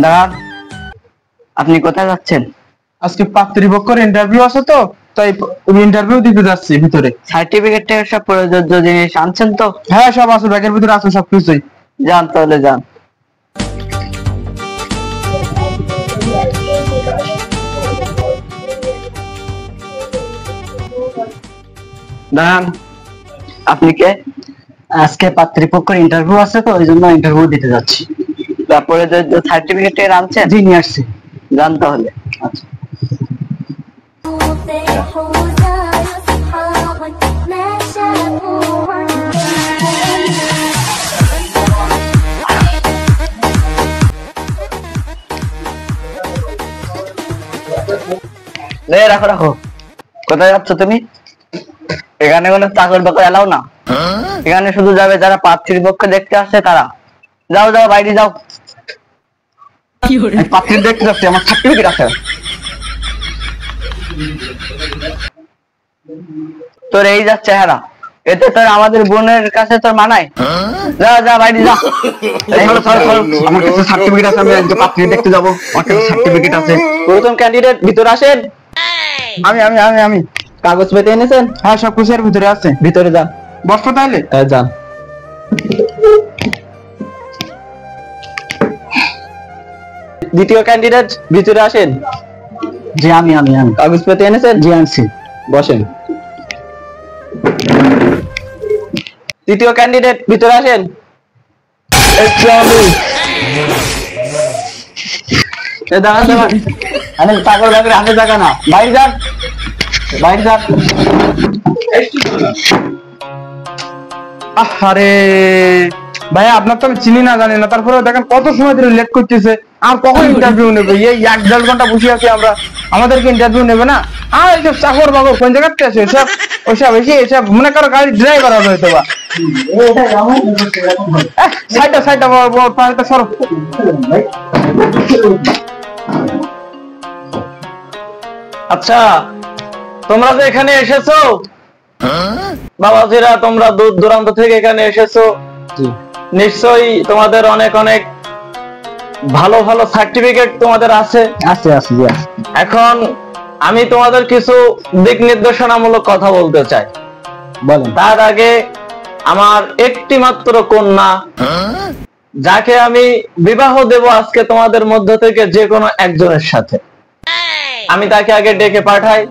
দাঁড়ান, আপনি কোথায় যাচ্ছেন? আজকে পাত্রীপক্ষের ইন্টারভিউ আছে তো, তাই ইন্টারভিউ দিতে যাচ্ছি ভিতরে। সার্টিফিকেট থেকে সব প্রযোজ্য জিনিস আনছেন তো? হ্যাঁ, সব আছে, ব্যাগের ভিতরে আছে সবকিছুই। যান তাহলে যান। দাঁড়ান, আপনি কে? আজকে পাত্রীপক্ষের ইন্টারভিউ আছে তো, ওই জন্য ইন্টারভিউ দিতে যাচ্ছি। তারপরে সার্টিফিকেট আনছেন? জি, নিয়ে আসছি। যান তাহলে। আচ্ছা। রাখো রাখো। কোথায় যাচ্ছ তুমি? এখানে কোনো চাকর বাকর এলাও না। এখানে শুধু যাবে যারা পাত্রীর পক্ষে দেখতে আসছে তারা। যাও যাও, বাইরে যাও। পাত্রী দেখতে যাচ্ছি, আমার সার্টিফিকেট আছে। তোর এই যা চেহারা, এতে তোর আমাদের বোনের কাছে তোর মানায়? যা যা, বাইরে যা। আমার কাছে সার্টিফিকেট আছে, আমি একজন পাত্রী দেখতে যাবো, আমার কাছে সার্টিফিকেট আছে। প্রথম ক্যান্ডিডেট ভিতরে আসেন। আমি আমি আমি আমি কাগজ পেতে এনেছেন? হ্যাঁ, সবকিছু এর ভিতরে আছে। ভিতরে যান। বসবো তাইলে? যান। দ্বিতীয় ক্যান্ডিডেট ভিতরে আসেন। জি, আমি আমি আমি কাগজ পেতে এনেছেন? জি, আনছি। বসেন। তৃতীয় ক্যান্ডিডেট ভিতরে আসেন। দাঁড়ান দাঁড়ান, আরে চাকর বাকর হাতে টাকা না, বাইরে যান, বাইরে যান। আরে ভাইয়া, আপনার তো আমি চিনি না জানি না, তারপরে দেখেন কত সময় ধরে লেট করতেছে। আর কখন ইন্টারভিউ নেবে? এই 1-1.5 ঘন্টা বসে আছি আমরা, আমাদেরকে ইন্টারভিউ নেবে না? আর এইসব চাকর বাকর কোন জায়গাতে আছে? এসব ওইসব এসে এসব মনে করো গাড়ি ড্রাইভার হবে হয়তো বা। সাইডটা সাইডটা পাঁচটা সরো। আচ্ছা, তোমরা যে এখানে এসেছো, বাবাজিরা, তোমরা দূর দূরান্ত থেকে এখানে এসেছো, নিশ্চয়ই তোমাদের অনেক অনেক ভালো ভালো সার্টিফিকেট তোমাদের আছে। আছে আছে, জি আছে। এখন আমি তোমাদের কিছু দিক নির্দেশনামূলক কথা বলতে চাই। বলেন। তার আগে, আমার একটি মাত্র কন্যা, যাকে আমি বিবাহ দেব আজকে তোমাদের মধ্য থেকে যে কোনো একজনের সাথে, আমি তাকে আগে ডেকে পাঠাই।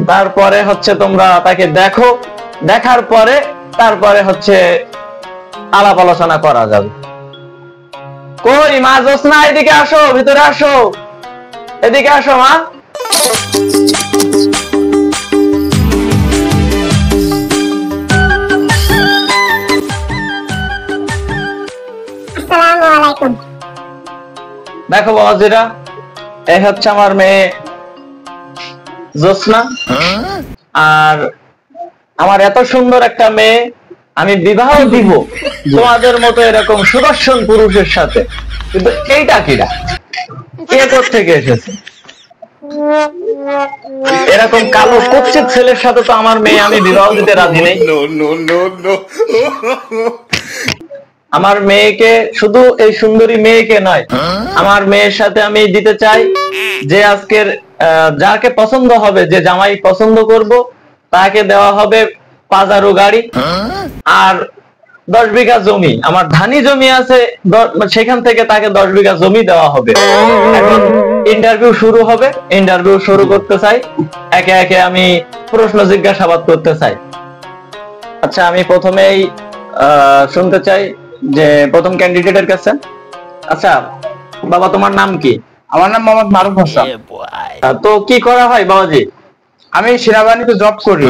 তারপরে হচ্ছে তোমরা তাকে দেখো, দেখার পরে তারপরে হচ্ছে আলাপ আলোচনা করা যাবে। কই মা জোসনা, এদিকে আসো, ভিতরে আসো, এদিকে আসো মা। দেখো বাবাজিরা, এই হচ্ছে আমার মেয়ে জোসনা। আর আমার এত সুন্দর একটা মেয়ে আমি বিবাহ দিব তোমাদের মতো এরকম সুদর্শন পুরুষের সাথে। কিন্তু এইটা কিরা, কে কোত্থেকে এসেছে? এরকম কালো কুৎসিত ছেলের সাথে তো আমার মেয়ে আমি বিবাহ দিতে রাজি নেই। আমার মেয়েকে, শুধু এই সুন্দরী মেয়েকে নয়, আমার মেয়ের সাথে আমি দিতে চাই যে আজকের যাকে পছন্দ হবে, যে জামাই পছন্দ করব, তাকে দেওয়া হবে 5 গাড়ি আর 10 বিঘা জমি। আমার ধানি জমি আছে, সেখান থেকে তাকে 10 বিঘা জমি দেওয়া হবে। এখন ইন্টারভিউ শুরু হবে, ইন্টারভিউ শুরু করতে চাই। একে একে আমি প্রশ্ন জিজ্ঞাসাবাদ করতে চাই। আচ্ছা, আমি প্রথমেই শুনতে চাই যে প্রথম ক্যান্ডিডেটের কাছে। আচ্ছা বাবা, তোমার নাম কি? আমার নাম মোহাম্মদ মারুফ হাসান। তো কি করা হয় বাবাজি? আমি সেনাবাহিনীতে জব করি।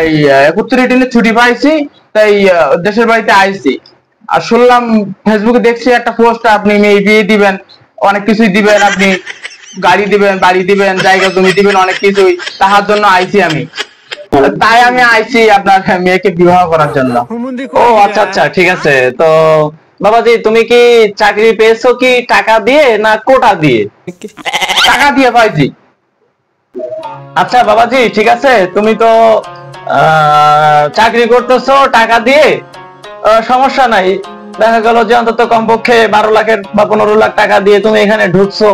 এই 71 দিনে ছুটি পাইছি, তাই দেশের বাড়িতে আইছি। আর শুনলাম ফেসবুকে দেখছি একটা পোস্ট, আপনি মেয়ে বিয়ে দিবেন, অনেক কিছুই দিবেন, আপনি গাড়ি দিবেন, বাড়ি দিবেন, জায়গা জমি দিবেন, অনেক কিছুই। তাহার জন্য আইছি আমি, তাই আমি আইছি আপনার মেয়েকে বিবাহ করার জন্য। ও আচ্ছা আচ্ছা, ঠিক আছে। তো বাবাজি, তুমি কি চাকরি পেয়েছো কি টাকা দিয়ে না কোটা দিয়ে? টাকা দিয়ে পাইছি। আচ্ছা বাবাজি, ঠিক আছে, তুমি তো চাকরি করতেছো টাকা দিয়ে, সমস্যা নাই। দেখা গেল যে অন্তত কমপক্ষে 12 লাখের বা 15 লাখ টাকা দিয়ে তুমি এখানে ঢুকছো,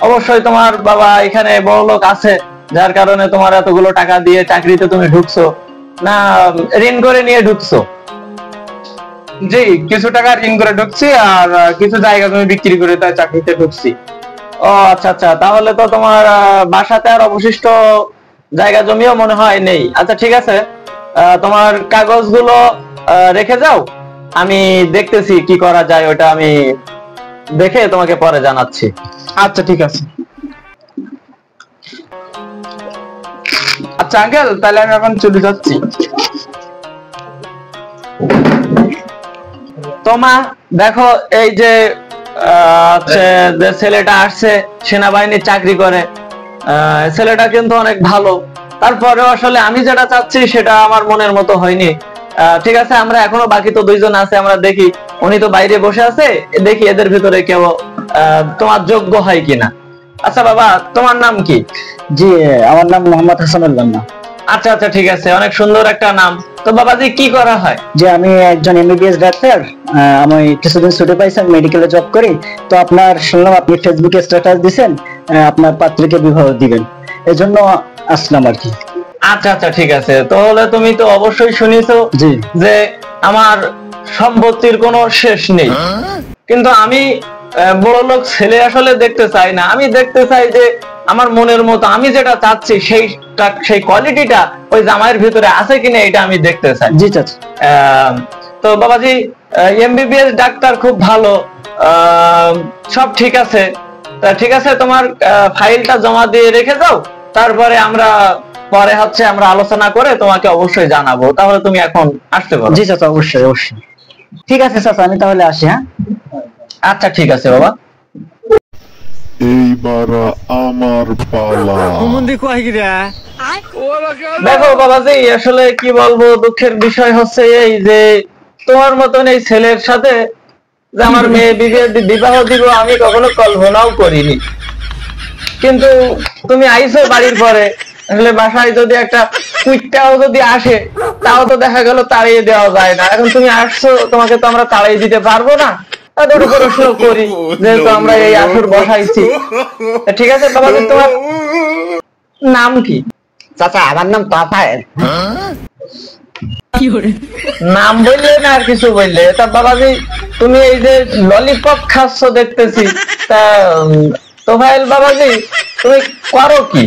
অবশ্যই তোমার বাবা এখানে বড় লোক আছে, যার কারণে তোমার এতগুলো টাকা দিয়ে চাকরিতে তুমি ঢুকছো, না ঋণ করে নিয়ে ঢুকছো? জি, কিছু টাকা ঋণ করে ঢুকছি, আর কিছু জায়গা জমি বিক্রি করে তাই চাকরিতে ঢুকছি। ও আচ্ছা আচ্ছা, তাহলে তো তোমার বাসাতে আর অবশিষ্ট জায়গা জমিও মনে হয় নেই। আচ্ছা ঠিক আছে, তোমার কাগজগুলো রেখে যাও, আমি দেখতেছি কি করা যায়, ওটা আমি দেখে তোমাকে পরে জানাচ্ছি। আচ্ছা ঠিক আছে। আচ্ছা আঙ্কেল, তাহলে আমি এখন চলে যাচ্ছি। তোমা দেখো, এই যে যে ছেলেটা আসছে সেনাবাহিনীর চাকরি করে, ছেলেটা কিন্তু অনেক ভালো, তারপরে আসলে আমি যেটা চাচ্ছি সেটা আমার মনের মতো হয়নি। ঠিক আছে, আমরা এখনো বাকি তো 2 জন আছে, আমরা দেখি, উনি তো বাইরে বসে আছে, দেখি এদের ভিতরে কেউ তোমার যোগ্য হয় কিনা। আচ্ছা বাবা, তোমার নাম কি? জি, আমার নাম মোহাম্মদ হাসানুল্লাহ। আচ্ছা আচ্ছা ঠিক আছে, অনেক সুন্দর একটা নাম। তো বাবাজি কি করা হয়? যে আমি একজন এমবিবিএস ডাক্তার, আমি কিছুদিন ছুটি পাইছি, মেডিকেলে জব করি। তো আপনার শুনলাম আপনি ফেসবুকে স্ট্যাটাস দিবেন আপনার পাত্রীকে বিবাহ দিবেন, এজন্য আসলাম আর কি। আচ্ছা আচ্ছা ঠিক আছে, তাহলে তুমি তো অবশ্যই শুনেছো জি। যে আমার সম্পত্তির কোনো শেষ নেই, কিন্তু আমি বড় লোক ছেলে আসলে দেখতে চাই না, আমি দেখতে চাই যে আমার মনের মতো আমি যেটা চাচ্ছি সেই কোয়ালিটিটা ওই জামাইয়ের ভিতরে আছে কিনা, এটা আমি দেখতে চাই। জি চাচা। তো বাবাজি, এমবিবিএস ডাক্তার খুব ভালো, সব ঠিক আছে। তা ঠিক আছে, তোমার ফাইলটা জমা দিয়ে রেখে যাও, তারপরে আমরা পরে আমরা আলোচনা করে তোমাকে অবশ্যই জানাবো। তাহলে তুমি এখন আসতে পারো। জি চাচা, অবশ্যই অবশ্যই। ঠিক আছে চাচা, আমি তাহলে আসি। হ্যাঁ, আচ্ছা ঠিক আছে বাবা। এইবার আমার পালা। দেখো বাবাজি, আসলে কি বলবো, দুঃখের বিষয় হচ্ছে এই যে তোমার মতন এই ছেলের সাথে যে আমার মেয়ে বিবাহ দিব আমি কখনো কল্পনাও করিনি, কিন্তু তুমি আইছো বাড়ির পরে, আসলে বাসায় যদি একটা কুইকটাও যদি আসে তাও তো দেখা গেল তাড়িয়ে দেওয়া যায় না। এখন তুমি আসছো, তোমাকে তো আমরা তাড়িয়ে দিতে পারবো না, তাদের উপর প্রশ্ন করি যেহেতু আমরা এই আসর বসাইছি। ঠিক আছে বাবাজি, তোমার নাম কি? চাচা আমার নাম তাফায়েল। নাম বললে না আর কিছু বললে? তা বাবাজি, তুমি এই যে ললিপপ খাচ্ছ দেখতেছি, তা তোফায়েল বাবাজি তুমি করো কি?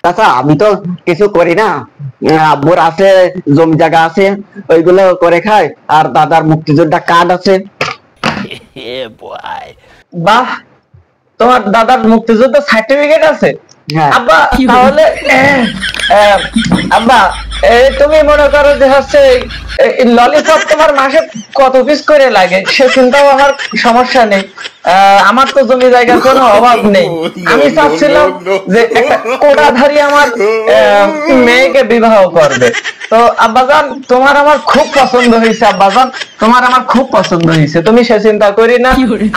চাচা আমি তো কিছু করি না, আব্বুর আছে জমি জায়গা আছে, ওইগুলো করে খাই, আর দাদার মুক্তিযোদ্ধা কার্ড আছে। বাহ, তোমার দাদার মুক্তিযোদ্ধা সার্টিফিকেট আছে? হ্যাঁ। আব্বা তাহলে আব্বা, তুমি মনে করো যে ললিপপ তোমার মাসে কত পিস করে লাগে সে চিন্তাও আমার সমস্যা নেই, আমার তো জমি জায়গার কোনো অভাব নেই। আমি চাচ্ছিলাম যে একটা কোটাধারী আমার মেয়েকে বিবাহ করবে। তো আব্বাজান, তোমার আমার খুব পছন্দ হয়েছে, আব্বাজান তোমার আমার খুব পছন্দ হয়েছে, তুমি সে চিন্তা করি না,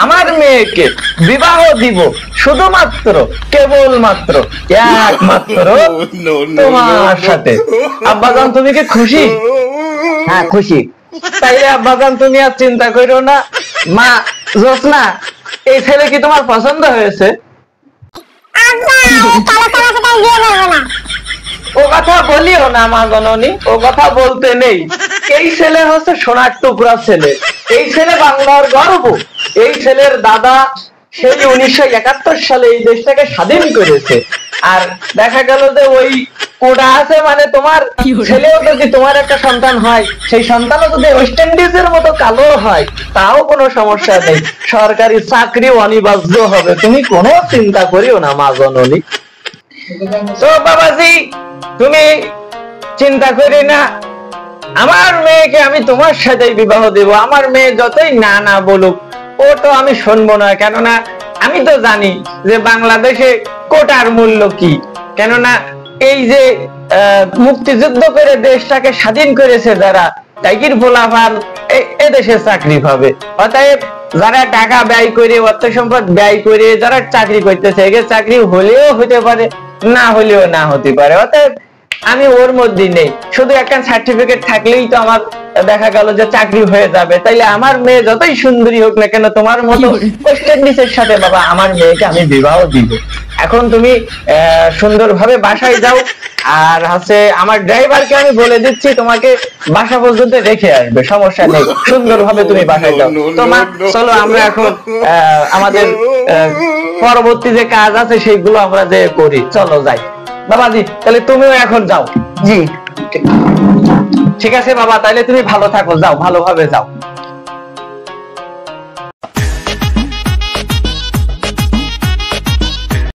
আমার মেয়েকে বিবাহ দিব শুধুমাত্র কেবলমাত্র একমাত্র তোমার সাথে। আব্বাজান তুমি কি খুশি? হ্যাঁ খুশি। তাইলে আব্বাজান তুমি আর চিন্তা করো না। মা জোসনা, এই ছেলে কি তোমার পছন্দ হয়েছে? ও কথা বলিও না মা জননী, ও কথা বলতে নেই। এই ছেলে হচ্ছে সোনার টুকরা ছেলে, এই ছেলে বাংলার গর্ব। এই ছেলের দাদা সেই 1971 সালে এই দেশটাকে স্বাধীন করেছে, আর দেখা গেল যে ওই কোটা আছে, মানে তোমার ছেলেও যদি তোমার একটা সন্তান হয়, সেই সন্তানও যদি ওয়েস্ট ইন্ডিজের মতো কালো হয় তাও কোনো সমস্যা নেই, সরকারি চাকরি অনিবার্য হবে, তুমি কোনো চিন্তা করিও না মা জননী। তো বাবাজি তুমি চিন্তা করি না, আমার মেয়েকে আমি তোমার সাথে বিবাহ দেব। আমার মেয়ে যতই না না বলুক, ও তো আমি শুনবো না, কেননা আমি তো জানি যে বাংলাদেশে কোটার মূল্য কি। কেননা এই যে মুক্তিযুদ্ধ করে দেশটাকে স্বাধীন করেছে যারা, টাইকির ফোলাফান এদেশে চাকরি পাবে। অতএব যারা টাকা ব্যয় করে, অর্থ সম্পদ ব্যয় করে যারা চাকরি করতেছে, চাকরি হলেও হতে পারে, না হলেও না হতে পারে। অতএব আমি ওর মধ্যে নেই, শুধু একটা সার্টিফিকেট থাকলেই তো আমার দেখা গেল যে চাকরি হয়ে যাবে। তাইলে আমার মেয়ে যতই সুন্দরী হোক না কেন, তোমার মতো ওয়েস্ট ইন্ডিজের সাথে বাবা আমার মেয়েকে আমি বিবাহ দিব। এখন তুমি সুন্দরভাবে বাসায় যাও, আর হচ্ছে আমার ড্রাইভারকে আমি বলে দিচ্ছি তোমাকে বাসা পর্যন্ত রেখে আসবে, সমস্যা নেই, সুন্দরভাবে তুমি বাসায় যাও। তো মা চলো আমরা এখন আমাদের পরবর্তী যে কাজ আছে সেইগুলো আমরা যে করি, চলো যাই। বাবাজি তাহলে তুমিও এখন যাও। জি ঠিক আছে বাবা, তাহলে তুমি ভালো থাকো, যাও ভালোভাবে যাও।